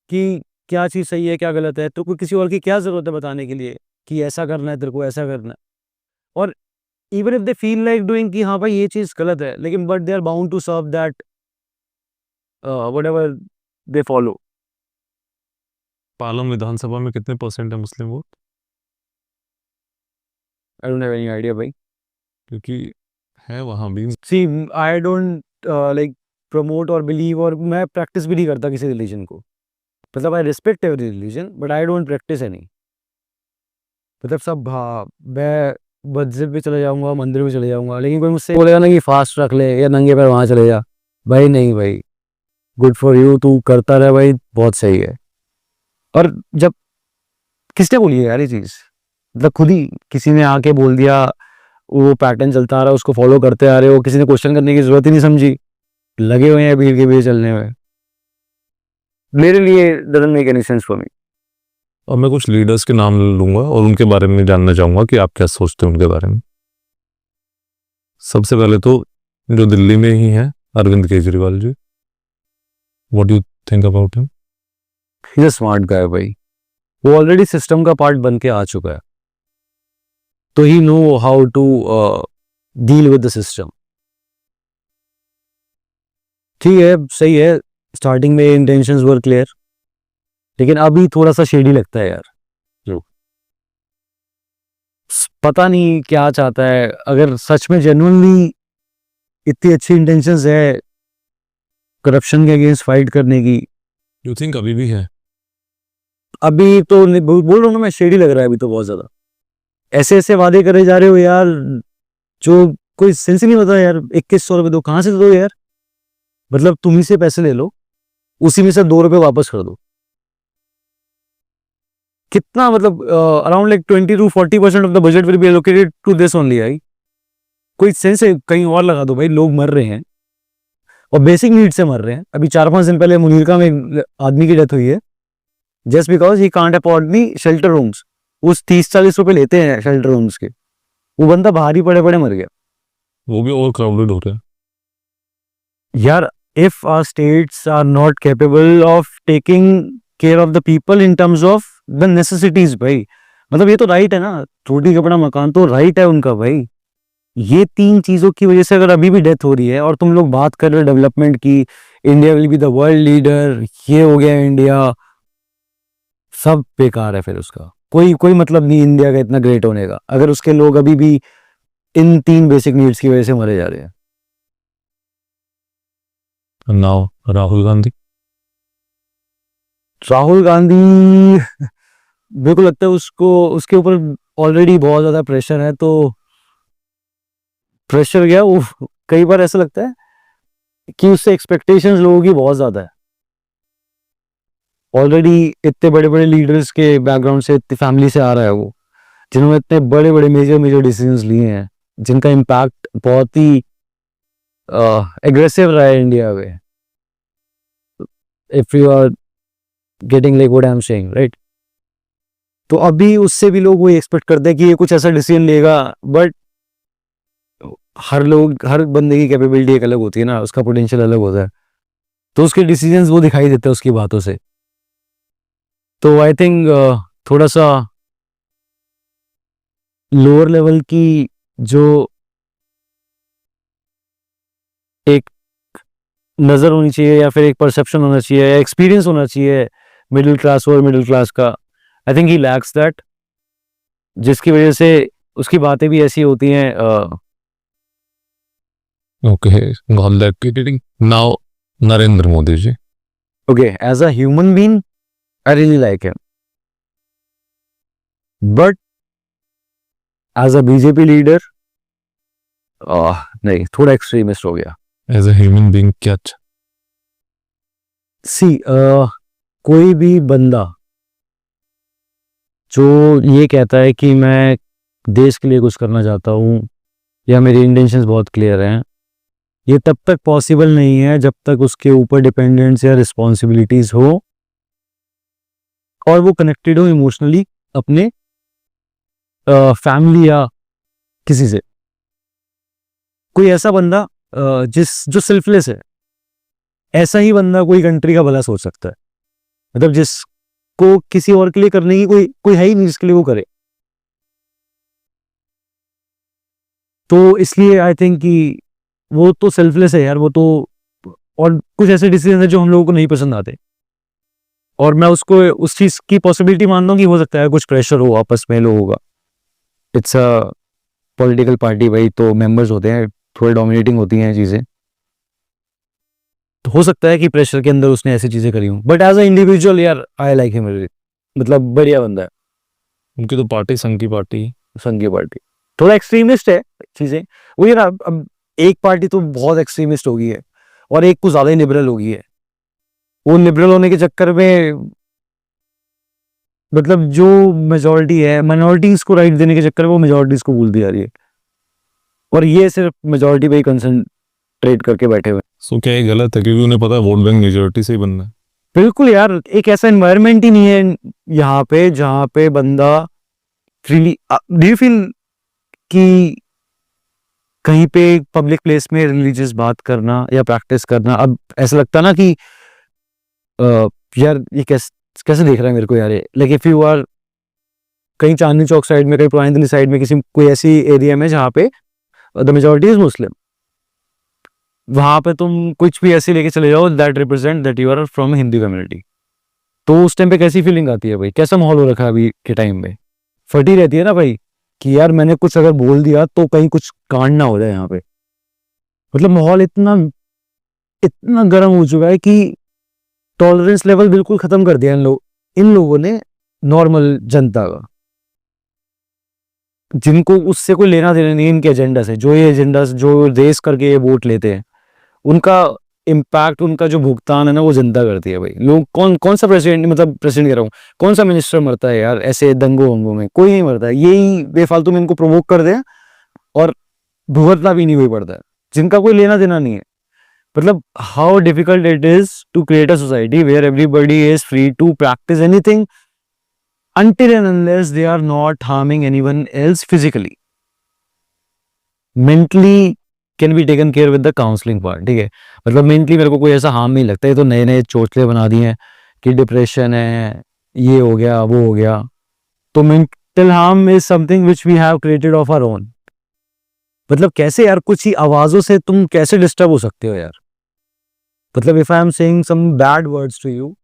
कि क्या चीज़ सही है क्या गलत है, तो कोई किसी और की क्या ज़रूरत है बताने के लिए कि ऐसा करना है तेरे को, ऐसा करना है। और even if they feel like doing कि हाँ भाई ये चीज़ गलत है, लेकिन but they are bound to serve that whatever they follow. Palam विधानसभा में कितने % है Muslim vote? I don't have any idea भाई। क्योंकि है वहाँ भी। See I don't like promote और बिलीव, और मैं प्रैक्टिस भी नहीं करता किसी रिलीजन को। मतलब I respect every religion but I don't practice any. मतलब सब हाँ, मैं मस्जिद भी चले जाऊंगा, मंदिर भी चले जाऊंगा, लेकिन कोई मुझसे बोलेगा ना कि फास्ट रख ले या नंगे पैर वहाँ चले जा, भाई नहीं भाई, गुड फॉर यू, तू करता रहे भाई, बहुत सही है। और जब किसने बोली है यार ये चीज़, मतलब खुद ही किसी ने आके बोल दिया, वो पैटर्न चलता आ रहा है, उसको फॉलो करते आ रहे हो, किसी ने क्वेश्चन करने की जरूरत ही नहीं समझी, लगे हुए हैं भीड़ के भीड़ चलने में। मेरे लिए doesn't make any sense for me. और मैं कुछ लीडर्स के नाम लूंगा और उनके बारे में जानना चाहूंगा कि आप क्या सोचते हैं उनके बारे में। सबसे पहले तो जो दिल्ली में ही है, Arvind Kejriwal ji. What do you think about him? He is a smart guy भाई, वो ऑलरेडी सिस्टम का पार्ट बन के आ चुका है, तो he know how to deal with the system. ठीक है, सही है, स्टार्टिंग में इंटेंशंस वर क्लियर, लेकिन अभी थोड़ा सा शेडी लगता है यार। पता नहीं क्या चाहता है, अगर सच में जेन्युइनली इतनी अच्छी इंटेंशंस है करप्शन के अगेंस्ट फाइट करने की। यू थिंक अभी भी है? अभी तो बोल रहा हूँ ना मैं, शेडी लग रहा है अभी तो बहुत ज्यादा। ऐसे ऐसे वादे करे जा रहे हो यार, जो कोई सेंस ही नहीं होता यार। 2100 रुपए दो, कहाँ से दो यार? मतलब तुम ही से पैसे ले लो, उसी में से 2 रुपए वापस कर दो। कितना मतलब around like 20 to 40% of the budget will be allocated to this only. I कोई सेंस है? कहीं और लगा दो भाई, लोग मर रहे हैं और बेसिक नीड से मर रहे हैं। अभी 4-5 दिन पहले मुनीरका में एक आदमी की डेथ हुई है, just because he can't afford the shelter rooms. उस 30-40 रुपए लेते हैं शेल्टर रूम्स के, वो बंदा बाहर ही पड़े पड़े मर गया। वो भी ओवर क्राउडेड हो रहा है यार if our states are not capable of taking care of the people in terms of the necessities भाई, मतलब ये तो राइट है ना, रोटी कपड़ा मकान तो राइट है उनका भाई। ये 3 चीजों की वजह से अगर अभी भी डेथ हो रही है और तुम लोग बात कर रहे हो डेवलपमेंट की, India will be the world leader, ये हो गया इंडिया, सब बेकार है। फिर उसका कोई कोई मतलब नहीं इंडिया का इतना ग्रेट होने का, अगर उसके लोग अभी भी इन 3 बेसिक नीड्स की वजह से मरे जा रहे हैं। नाउ राहुल गांधी। राहुल गांधी मेरे को लगता है उसको, उसके ऊपर ऑलरेडी बहुत ज्यादा प्रेशर है, तो प्रेशर गया वो। कई बार ऐसा लगता है कि उससे एक्सपेक्टेशंस लोगों की बहुत ज्यादा है। ऑलरेडी इतने बड़े बड़े लीडर्स के बैकग्राउंड से, इतनी फैमिली से आ रहा है वो, जिन्होंने इतने बड़े बड़े मेजर मेजर डिसीजंस लिए हैं, जिनका इम्पैक्ट बहुत ही एग्रेसिव रहा है इंडिया में। If you are getting like what I am saying, right? तो अभी उससे भी लोग वही एक्सपेक्ट करते हैं कि ये कुछ ऐसा डिसीजन लेगा, बट हर बंदे की कैपेबिलिटी एक अलग होती है ना, उसका पोटेंशियल अलग होता है, तो उसके डिसीजंस वो दिखाई देते हैं उसकी बातों से। तो आई थिंक थोड़ा सा लोअर लेवल की जो एक नजर होनी चाहिए या फिर एक परसेप्शन होना चाहिए या एक्सपीरियंस होना चाहिए मिडिल क्लास और मिडिल क्लास का, I think he lacks that, जिसकी वजह से उसकी बातें भी ऐसी होती हैं। Okay, got that. Now Narendra Modi ji. Okay, as a human being I really like him, but as a BJP leader नहीं, थोड़ा एक्सट्रीमिस्ट हो गया। एज अ ह्यूमन बीइंग क्या? सी कोई भी बंदा जो ये कहता है कि मैं देश के लिए कुछ करना चाहता हूँ या मेरी इंटेंशंस बहुत क्लियर हैं, ये तब तक पॉसिबल नहीं है जब तक उसके ऊपर डिपेंडेंस या रिस्पॉन्सिबिलिटीज हो और वो कनेक्टेड हो इमोशनली अपने फैमिली या किसी से। कोई ऐसा बंदा जो सेल्फलेस है, ऐसा ही बंदा कोई कंट्री का भला सोच सकता है। मतलब जिसको किसी और के लिए करने की कोई है ही नहीं जिसके लिए वो करे। तो इसलिए आई थिंक कि वो तो सेल्फलेस है यार, वो तो। और कुछ ऐसे डिसीजन है जो हम लोगों को नहीं पसंद आते, और मैं उसको उस चीज की पॉसिबिलिटी मानता हूँ कि हो सकता है कुछ प्रेशर हो आपस में लोगों का। इट्स अ पॉलिटिकल पार्टी भाई, तो मेंबर्स होते हैं, थोड़े डोमिनेटिंग होती हैं चीजें, तो हो सकता है कि प्रेशर के अंदर उसने ऐसी चीजें करी हूँ। बट एज अ इंडिविजुअल यार आई लाइक हिम, मतलब बढ़िया बंदा है। उनकी तो पार्टी संघ की पार्टी। संघीय पार्टी थोड़ा एक्सट्रीमिस्ट है चीजें, वो ये ना। अब एक पार्टी तो बहुत एक्सट्रीमिस्ट हो गई है और एक कुछ ज्यादा ही लिबरल हो गई है। वो लिबरल होने के चक्कर में मतलब जो मेजोरिटी है, माइनॉरिटीज को राइट देने के चक्कर में वो मेजोरिटीज को भूलती जा रही है, और ये सिर्फ मेजोरिटी पे ही कंसंट्रेट करके बैठे हुए हैं। सो क्या ये गलत है, क्योंकि उन्हें पता है वोट बैंक मेजोरिटी से ही बनना है। बिल्कुल यार, एक ऐसा एनवायरनमेंट ही नहीं है यहाँ पे जहाँ पे बंदा फ्रीली। डू यू फील कि कहीं पे पब्लिक प्लेस में रिलीजियस बात करना या प्रैक्टिस करना, अब ऐसा लगता ना कि यार ये कैसे कैसे देख रहा है मेरे को यार, लाइक इफ यू आर कहीं चांदनी चौक साइड में, कहीं पुरानी दिल्ली साइड में, किसी कोई ऐसी एरिया में जहाँ पे द मेजोरिटी इज मुस्लिम, वहां पे तुम कुछ भी ऐसे लेके चले जाओ that represent that you are from Hindu community, तो उस टाइम पे कैसी फीलिंग आती है भाई? कैसा माहौल हो रखा है अभी के टाइम में? फटी रहती है ना भाई कि यार मैंने कुछ अगर बोल दिया तो कहीं कुछ कांड ना हो जाए यहाँ पे। मतलब माहौल इतना इतना गर्म हो चुका है कि टॉलरेंस लेवल बिल्कुल खत्म कर दिया इन लोगों ने, नॉर्मल जनता का, जिनको उससे कोई लेना देना नहीं है इनके एजेंडा से। जो ये एजेंडा जो रेस करके ये वोट लेते हैं, उनका इम्पैक्ट, उनका जो भुगतान है ना, वो जनता करती है भाई। लोग कौन कौन सा प्रेसिडेंट, मतलब प्रेसिडेंट कह रहा हूँ, कौन सा मिनिस्टर मरता है यार ऐसे दंगों वंगों में? कोई नहीं मरता है, यही बेफालतू में इनको प्रोवोक कर दे और भुगतना भी नहीं कोई पड़ता है, जिनका कोई लेना देना नहीं है। मतलब how difficult it is to create a society where everybody is free to practice anything until and unless they are not harming anyone else physically. Mentally can be taken care with the counseling part, ठीक है? मतलब मेंटली मेरे को कोई ऐसा हार्म नहीं लगता। ये तो नए नए चोचले बना दिए हैं कि डिप्रेशन है, ये हो गया, वो हो गया। तो mental harm is something which we have created of our own. मतलब कैसे यार, कुछ ही आवाजों से तुम कैसे डिस्टर्ब हो सकते हो यार? मतलब if I am saying some bad words to you,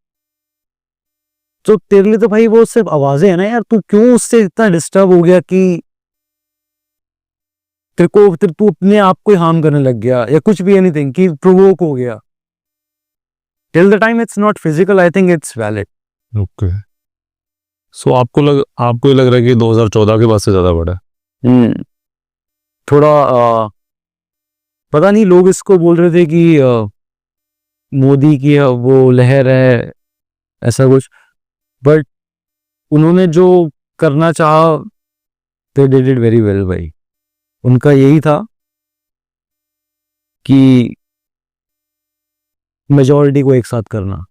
तो तेरे लिए तो भाई वो सिर्फ आवाजें है ना यार, तू क्यों उससे इतना डिस्टर्ब हो गया कि तू अपने आप को हार्म करने लग गया, या कुछ भी एनीथिंग कि प्रोवोक हो गया? Till the time it's not physical, I think it's valid. Okay, so आपको ये लग रहा है कि 2014 के बाद से ज्यादा बढ़ा है? थोड़ा पता नहीं, लोग इसको बोल रहे थे कि मोदी की वो लहर है, ऐसा कुछ। बट उन्होंने जो करना चाहा, they did it very well भाई। उनका यही था कि मेजॉरिटी को एक साथ करना,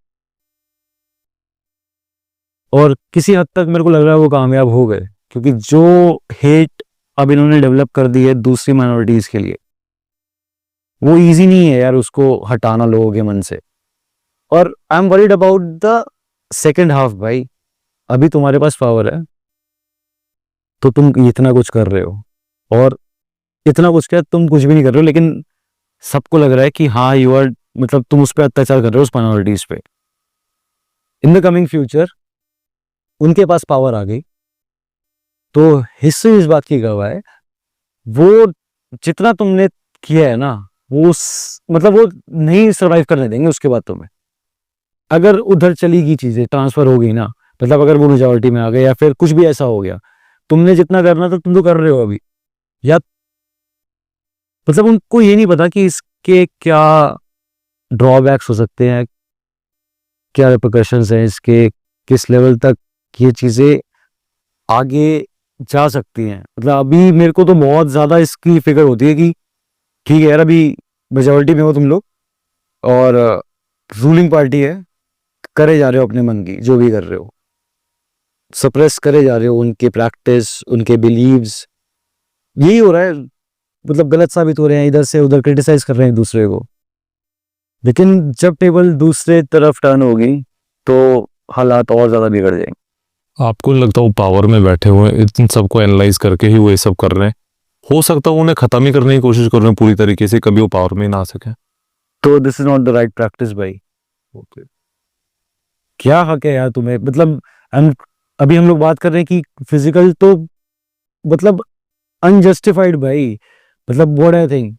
और किसी हद तक मेरे को लग रहा है वो कामयाब हो गए, क्योंकि जो हेट अब इन्होंने डेवलप कर दी है दूसरी माइनॉरिटीज के लिए, वो इजी नहीं है यार उसको हटाना लोगों के मन से। और I am worried about the second half भाई। अभी तुम्हारे पास पावर है, तो तुम इतना कुछ कर रहे हो, और इतना कुछ क्या, तुम कुछ भी नहीं कर रहे हो, लेकिन सबको लग रहा है कि हाँ यू आर, मतलब तुम उस पर अत्याचार कर रहे हो, उस माइनॉरिटीज पे। इन द कमिंग फ्यूचर उनके पास पावर आ गई, तो हिस्ट्री इस बात की गवाह है, वो जितना तुमने किया है ना, वो मतलब वो नहीं सरवाइव करने देंगे उसके बाद तुम्हें। अगर उधर चली गई चीजें, ट्रांसफर हो गई ना, मतलब अगर वो मेजोरिटी में आ गए या फिर कुछ भी ऐसा हो गया, तुमने जितना करना था तुम तो कर रहे हो अभी, या मतलब उनको ये नहीं पता कि इसके क्या ड्रॉबैक्स हो सकते हैं, क्या रिपरकशंस हैं इसके, किस लेवल तक ये चीजें आगे जा सकती हैं। मतलब अभी मेरे को तो बहुत ज्यादा इसकी फिक्र होती है कि ठीक है यार, अभी मेजोरिटी में हो तुम लोग और रूलिंग पार्टी है, करे जा रहे हो अपने मन की जो भी कर रहे हो, सप्रेस करे जा रहे हो उनके प्रैक्टिस, उनके बिलीव्स, यही हो रहा है। मतलब गलत साबित हो रहे हैं, इधर से उधर क्रिटिसाइज कर रहे हैं दूसरे को। लेकिन जब टेबल दूसरे तरफ टर्न होगी तो हालात और ज्यादा बिगड़ जाएंगे। आपको नहीं लगता वो पावर में बैठे हुए हैं, इन सबको एनालाइज करके ही वो ये सब कर रहे हैं? हो सकता है उन्हें खत्म ही करने की कोशिश कर रहे हैं पूरी तरीके से, कभी वो पावर में ही ना आ सके। तो this is not the right practice भाई। क्या हक है यार तुम्हें? मतलब अभी हम लोग बात कर रहे हैं कि फिजिकल तो मतलब अनजस्टिफाइड भाई। मतलब व्हाट आई थिंक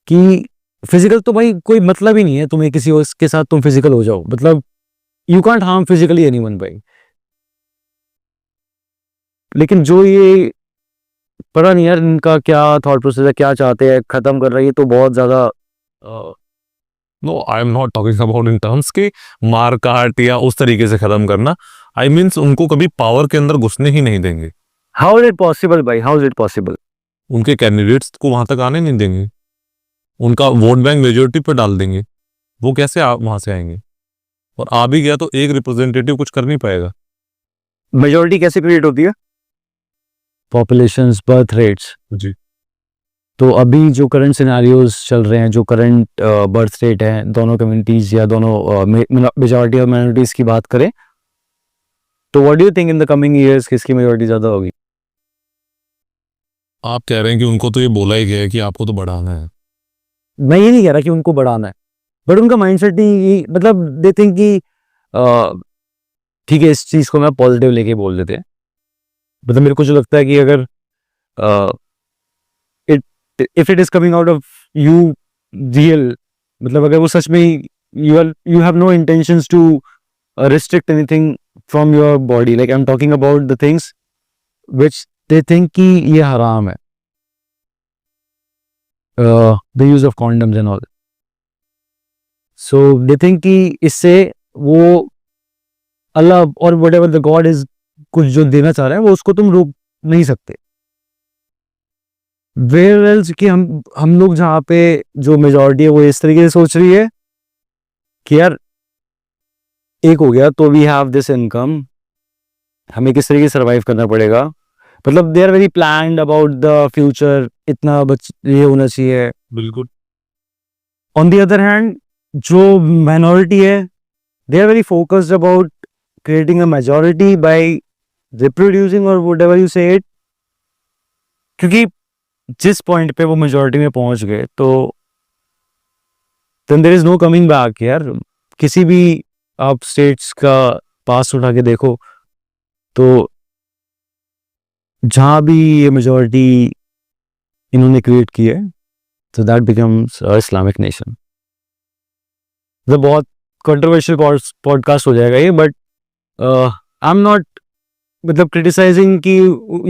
कि फिजिकल तो भाई कोई मतलब ही नहीं है तुम्हें किसी और के साथ तुम फिजिकल हो जाओ। मतलब you can't harm physically anyone भाई। लेकिन जो ये पता नहीं यार इनका क्या थॉट प्रोसेस है, क्या चाहते हैं, खत्म कर रही है तो बहुत ज्यादा no, I am not talking about in terms के मार काट या उस तरीके से खत्म करना। आई मीन्स उनको कभी पावर के अंदर घुसने ही नहीं देंगे। हाउ इज इट पॉसिबल भाई? How is it possible? उनके कैंडिडेट्स को वहां तक आने नहीं देंगे, उनका वोट बैंक मेजोरिटी पर डाल देंगे। वो कैसे वहां से आएंगे? और आ भी गया तो एक रिप्रेजेंटेटिव कुछ कर नहीं पाएगा। मेजोरिटी कैसे क्रिएट होती है? Populations, birth rates. जी। तो अभी जो करंट सिनेरियोज चल रहे हैं, जो करंट बर्थ रेट है दोनों कम्युनिटीज या दोनों मेजॉरिटी और माइनॉरिटीज की बात करें, तो what do you think in the coming years किसकी मेजॉरिटी ज्यादा होगी? आप कह रहे हैं कि उनको तो ये बोला ही गया है कि आपको तो बढ़ाना है। मैं ये नहीं कह रहा कि उनको बढ़ाना है, बट उनका माइंडसेट ही मतलब दे थिंक कि ठीक है, इस चीज को मैं पॉजिटिव लेके बोल देते हैं। मतलब मेरे को जो लगता है कि अगर it if it is coming out of you real, मतलब अगर वो सच में you have no intentions to restrict anything from your body, like I'm talking about the things which they think कि ये हराम है, the use of condoms and all, so they think कि इससे वो अल्लाह और whatever the God is कुछ जो देना चाह रहा है वो उसको तुम रोक नहीं सकते। Whereas कि हम लोग जहाँ पे जो मेजॉरिटी है वो इस तरीके से सोच रही है कि यार एक हो गया तो वी हैव दिस इनकम, हमें किस तरीके से सर्वाइव करना पड़ेगा। मतलब they are very planned about the future, इतना ये होना चाहिए। बिल्कुल। ऑन द अदर हैंड जो माइनॉरिटी है they are very focused about creating a majority by reproducing और व्हाटएवर यू से इट। क्योंकि जिस पॉइंट पे वो मेजॉरिटी में पहुंच गए तो then there is no coming back यार। किसी भी आप स्टेट्स का पास उठा के देखो तो जहां भी ये मेजॉरिटी इन्होंने क्रिएट की है तो दैट बिकम्स इस्लामिक नेशन। मतलब बहुत कंट्रोवर्शियल पॉडकास्ट हो जाएगा ये, बट आई एम नॉट मतलब क्रिटिसाइजिंग कि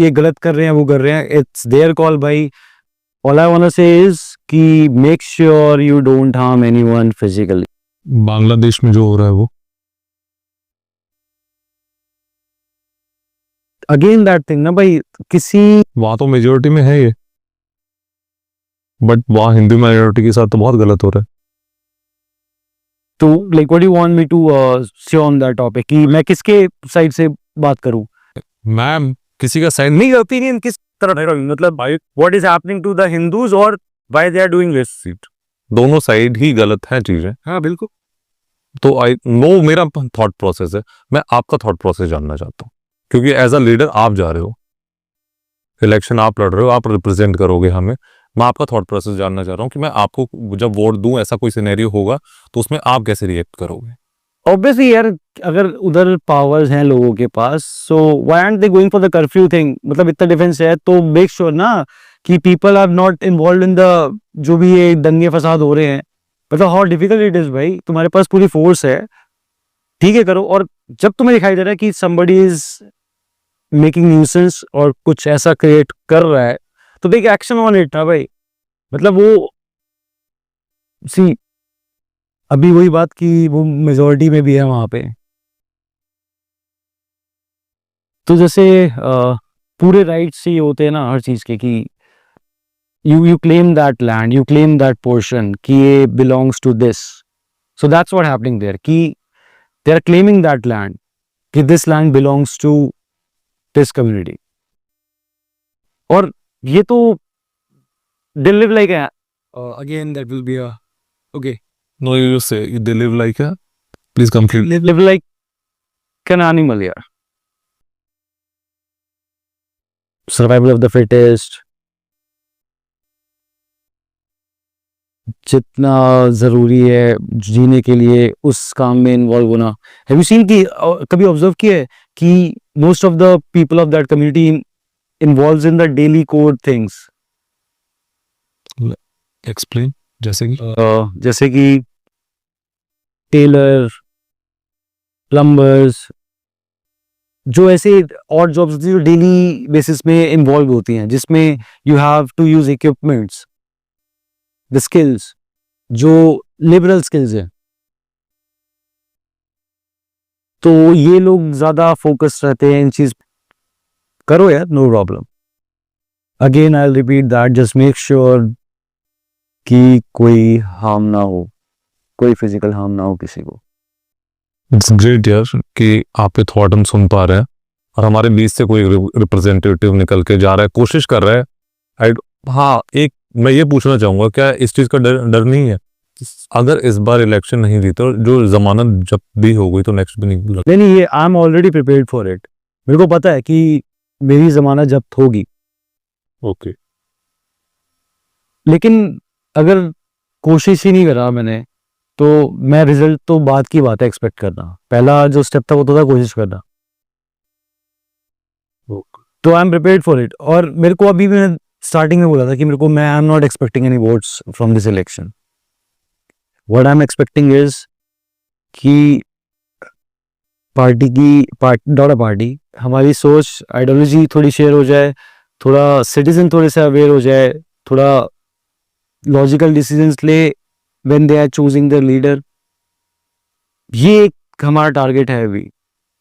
ये गलत कर रहे हैं वो कर रहे हैं, इट्स देयर कॉल भाई। ऑल आई वांट टू से इज कि make sure you don't harm anyone physically. Bangladesh में जो हो रहा है वो अगेन दैट थिंग ना भाई, किसी वहां तो मेजोरिटी में है ये, बट वहां हिंदू माइनॉरिटी के साथ तो बहुत गलत हो रहा है। तो like what do you want me to say on that topic कि मैं किसके साइड से बात करूं? मैम किसी का साइड नहीं, ओपिनियन किस तरह है? मतलब भाई what is happening to the Hindus और why they are doing this? सीट दोनों साइड ही गलत है चीजें। हाँ बिल्कुल। तो आई नो मेरा थॉट प्रोसेस है, मैं आपका थॉट प्रोसेस जानना चाहता हूँ, क्योंकि एज अ लीडर आप जा रहे हो, इलेक्शन आप लड़ रहे हो, आप रिप्रेजेंट करोगे हमें। मैं आपका थॉट प्रोसेस जानना चाह रहा हूँ कि मैं आपको जब वोट दूं ऐसा कोई सिनेरियो होगा तो उसमें आप कैसे रिएक्ट करोगे? ऑब्वियसली यार, अगर उधर पावर्स हैं लोगों के पास so why aren't they going for the curfew thing? मतलब इतना डिफेंस है तो मेक श्योर ना कि people are not involve in the जो भी ये दंगे फसाद हो रहे हैं। मतलब हाउ डिफिकल्ट इट इज भाई, तुम्हारे पास पूरी फोर्स है, ठीक है करो। और जब तुम्हें दिखाई दे रहा है कि somebody इज मेकिंग न्यूसेंस और कुछ ऐसा क्रिएट कर रहा है तो टेक एक्शन ऑन इट ना भाई। मतलब वो सी अभी वही बात कि वो मेजॉरिटी में भी है वहां पे, तो जैसे पूरे राइट्स ही होते हैं ना हर चीज के कि you claim that land, you claim that portion कि ये belongs to this, so that's what happening there कि they are claiming that land कि this land belongs to this community. और ये तो they live like again that will be a okay no you say they live like है, please complete. Live like an animal यार, सर्वाइवल ऑफ द फिटेस्ट, जितना जरूरी है जीने के लिए उस काम में इन्वॉल्व होना। हैव यू सीन कि कभी ऑब्जर्व किया है कि most of the people of that community involves in the daily code things, explain, जैसे कि टेलर, प्लम्बर्स, जो ऐसे और जॉब्स होती है जो डेली बेसिस में इन्वॉल्व होती हैं, जिसमें you have to use equipments, the skills, जो लिबरल स्किल्स है। तो ये लोग ज्यादा फोकस रहते हैं इन चीज। करो यार, no problem. Again I will repeat that, just make sure कि कोई हार्म ना हो, कोई फिजिकल हार्म ना हो किसी को। इट्स ग्रेट यार कि आपके थॉट हम सुन पा रहे हैं और हमारे बीच से कोई रिप्रेजेंटेटिव निकल के जा रहा है, कोशिश कर रहा है। हाँ, एक मैं ये पूछना चाहूंगा, क्या इस चीज का डर नहीं है अगर इस बार इलेक्शन नहीं जीते और जो जमानत जब भी हो गई तो नेक्स्ट भी नहीं? नहीं, ये I am already prepared for it. मेरे को पता है कि मेरी जमानत जब्त होगी। ओके, लेकिन अगर कोशिश ही नहीं करा मैंने, तो मैं रिजल्ट तो बाद की बात है एक्सपेक्ट करना। पहला जो स्टेप था वो तो था कोशिश करना। तो I am prepared for it. और मेरे को अभी मैंने स्टार्टिंग में बोला था कि मेरे को मैं आई am not expecting any votes from this election. What I am expecting is कि पार्टी हमारी सोच आइडियोलॉजी थोड़ी शेयर हो जाए, थोड़ा सिटीजन थोड़े से अवेयर हो जाए, थोड़ा लॉजिकल डिसीजंस ले when they are choosing the leader. ये एक हमारा टारगेट है अभी,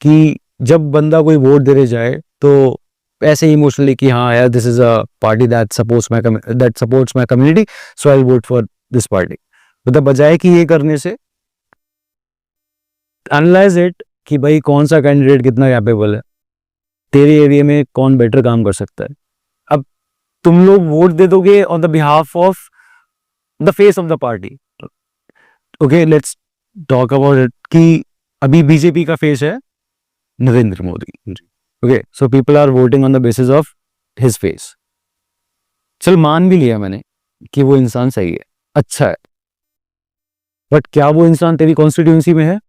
कि जब बंदा कोई वोट देने जाए तो ऐसे इमोशनली कि हाँ यार, this is a party that supports my community, so I will vote for this party. मतलब बजाय कि ये करने से एनालाइज इट कि भाई कौन सा कैंडिडेट कितना कैपेबल है, तेरे एरिया में कौन बेटर काम कर सकता है। अब तुम लोग वोट दे दोगे on the behalf of the face of the party. Okay, let's talk about it कि अभी बीजेपी का फेस है Narendra Modi. Okay, so people are voting on the basis of his face. चल, मान भी लिया मैंने कि वो इंसान सही है, अच्छा है, बट क्या वो इंसान तेरी कॉन्स्टिट्यूंसी में है?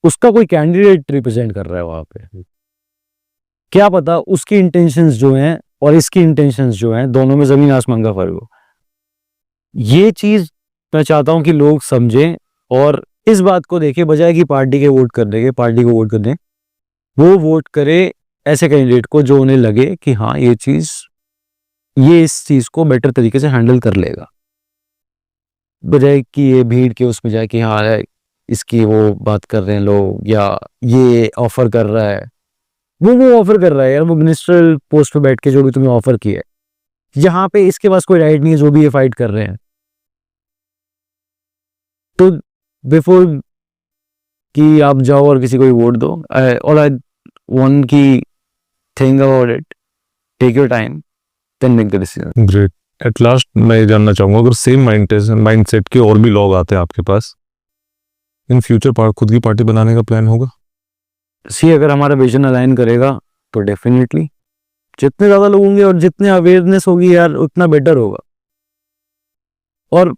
उसका कोई कैंडिडेट रिप्रेजेंट कर रहा है वहां पे, क्या पता उसकी इंटेंशंस जो हैं और इसकी इंटेंशंस जो हैं, दोनों में जमीन आसमान का फर्क हो। ये चीज मैं चाहता हूं कि लोग समझें और इस बात को देखें, बजाय कि पार्टी को वोट करने, वो वोट करे ऐसे कैंडिडेट को जो उन्हें लगे कि हाँ ये इस चीज को बेटर तरीके से हैंडल कर लेगा, बजाय कि ये भीड़ के उसमें जाए कि हाँ इसकी वो बात कर रहे हैं लोग, या ये ऑफर कर रहा है, वो ऑफर कर रहा है यार, वो मिनिस्ट्रियल पोस्ट पे बैठ के जो भी तुम्हें ऑफर किया है, यहाँ पे इसके पास कोई राइट नहीं है जो भी ये फाइट कर रहे हैं। तो बिफोर कि आप जाओ और किसी को भी वोट दो, ऑल आई वांट की think about it, take your time, then make the decision. Great. At last मैं ये जानना चाहूंगा, अगर सेम माइंडसेट के और भी लोग आते हैं आपके पास, इन फ्यूचर खुद की पार्टी बनाने का प्लान होगा? अगर हमारा विजन अलाइन करेगा तो डेफिनेटली, जितने ज्यादा लोग होंगे और जितने अवेयरनेस होगी यार, उतना बेटर होगा। और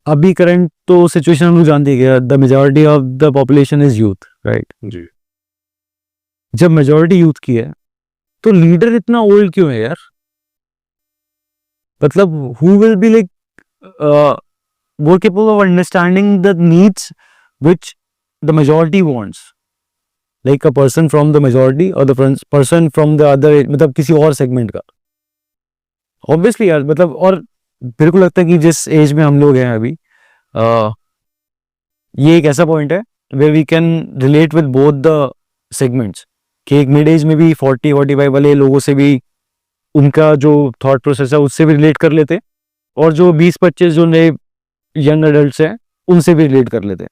अभी करंट तो सिचुएशन हम लोग जानते हैं, the majority of the population is youth, right जी। जब मेजॉरिटी यूथ की है तो लीडर इतना ओल्ड क्यों है यार? मतलब who will be like more capable of understanding the needs which the majority wants, like a person from the majority or the person from the other, मतलब किसी और सेगमेंट का, ऑब्वियसली यार। मतलब और मेरे को लगता है कि जिस एज में हम लोग हैं अभी, ये एक ऐसा पॉइंट है where we can relate with both the segments, कि एक मिड एज में भी 40-45 वाले लोगों से भी उनका जो थॉट प्रोसेस है उससे भी रिलेट कर लेते, और जो 20-25 जो नए यंग अडल्ट्स हैं उनसे भी रिलेट कर लेते हैं।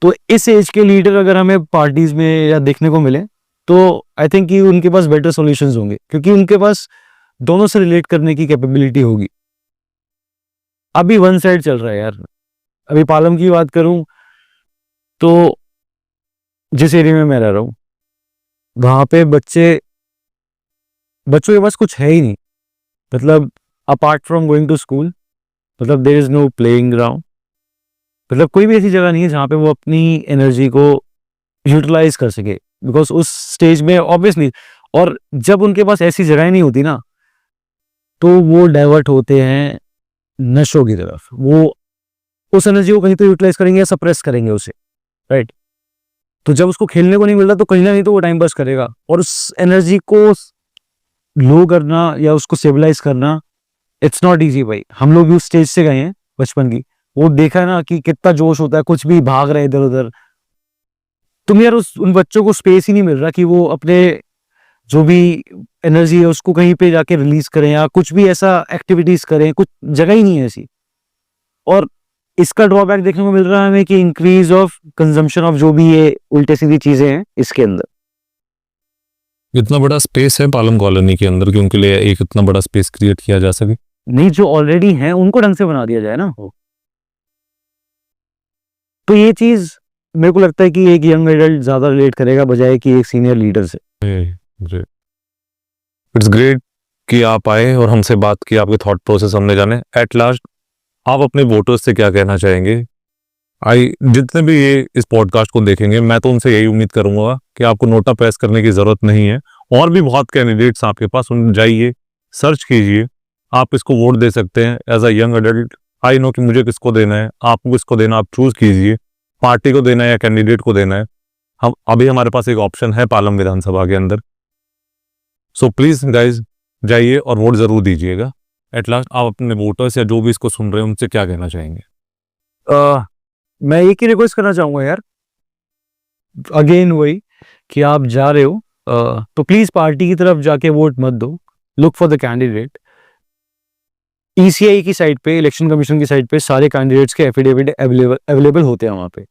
तो इस एज के लीडर अगर हमें पार्टीज में या देखने को मिले तो आई थिंक कि उनके पास बेटर सॉल्यूशंस होंगे, क्योंकि उनके पास दोनों से रिलेट करने की कैपेबिलिटी होगी। अभी वन साइड चल रहा है यार। अभी पालम की बात करूं तो जिस एरिया में मैं रह रहा हूँ वहां पे बच्चों के पास कुछ है ही नहीं। मतलब apart from going to school, मतलब there is no playing ground, मतलब कोई भी ऐसी जगह नहीं है जहाँ पे वो अपनी एनर्जी को यूटिलाइज कर सके, बिकॉज उस स्टेज में ऑब्वियसली, और जब उनके पास ऐसी जगह नहीं होती ना तो वो डाइवर्ट होते हैं नशों की तरफ। वो उस एनर्जी को कहीं तो यूटिलाइज करेंगे या सप्रेस करेंगे उसे, राइट। तो जब उसको खेलने को नहीं मिल रहा तो कहीं ना कहीं तो वो टाइम पास करेगा, और उस एनर्जी को लो करना या उसको स्टेबलाइज करना इट्स नॉट इजी भाई। हम लोग भी उस स्टेज से गए हैं बचपन की, वो देखा है ना कि कितना जोश होता है, कुछ भी भाग रहे इधर उधर। तुम यार उन बच्चों को स्पेस ही नहीं मिल रहा कि वो अपने जो भी एनर्जी है उसको कहीं पे जाके रिलीज करें या कुछ भी ऐसा एक्टिविटीज करें, कुछ जगह ही नहीं है ऐसी। और इसका ड्रॉबैक देखने को मिल रहा है हमें कि इंक्रीज ऑफ कंजम्पशन ऑफ जो भी ये उल्टे सीधी चीजें हैं इसके अंदर। इतना बड़ा स्पेस है पालम कॉलोनी के अंदर कि उनके लिए एक इतना बड़ा स्पेस क्रिएट किया जा सके? नहीं, जो ऑलरेडी हैं उनको ढंग से बना दिया जाए ना। तो ये चीज मेरे को लगता है कि एक यंग एडल्ट ज्यादा रिलेट करेगा बजाय कि एक सीनियर लीडर से। इट्स ग्रेट कि आप आए और हमसे बात की, आपके थॉट प्रोसेस हमने जाने। एट लास्ट आप अपने वोटर्स से क्या कहना चाहेंगे? जितने भी ये इस पॉडकास्ट को देखेंगे, मैं तो उनसे यही उम्मीद करूंगा कि आपको नोटा प्रेस करने की जरूरत नहीं है। और भी बहुत कैंडिडेट्स आपके पास, उन जाइए, सर्च कीजिए, आप इसको वोट दे सकते हैं as a young adult. I know कि मुझे किसको देना है, आपको किसको देना, आप चूज कीजिए, पार्टी को देना है या कैंडिडेट को देना है। हम अभी हमारे पास एक ऑप्शन है पालम विधानसभा के अंदर। सो प्लीज गाइज जाइए और वोट जरूर दीजिएगा। एट लास्ट आप अपने वोटर्स या जो भी इसको सुन रहे हैं उनसे क्या कहना चाहेंगे? मैं एक ही रिक्वेस्ट करना चाहूंगा यार, अगेन वही कि आप जा रहे हो तो प्लीज पार्टी की तरफ जाके वोट मत दो, look for the candidate. ECI की साइट पे, इलेक्शन कमीशन की साइट पे सारे कैंडिडेट्स के एफिडेविट अवेलेबल होते हैं वहां पे।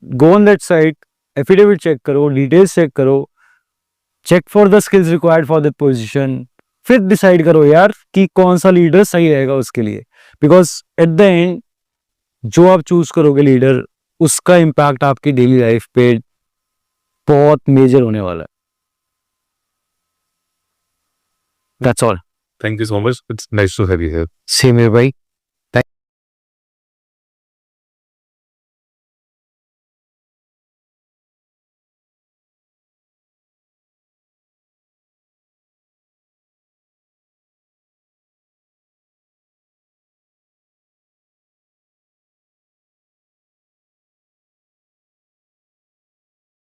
Go on that site, affidavit check करो, डिटेल्स चेक करो, check for the skills required for that position, फिर डिसाइड करो यार कि कौन सा लीडर सही रहेगा उसके लिए। बिकॉज एट द एंड जो आप चूज करोगे लीडर, उसका इम्पैक्ट आपकी डेली लाइफ पे बहुत मेजर होने वाला है। That's all. Thank you so much, it's nice to have you here. Same है भाई।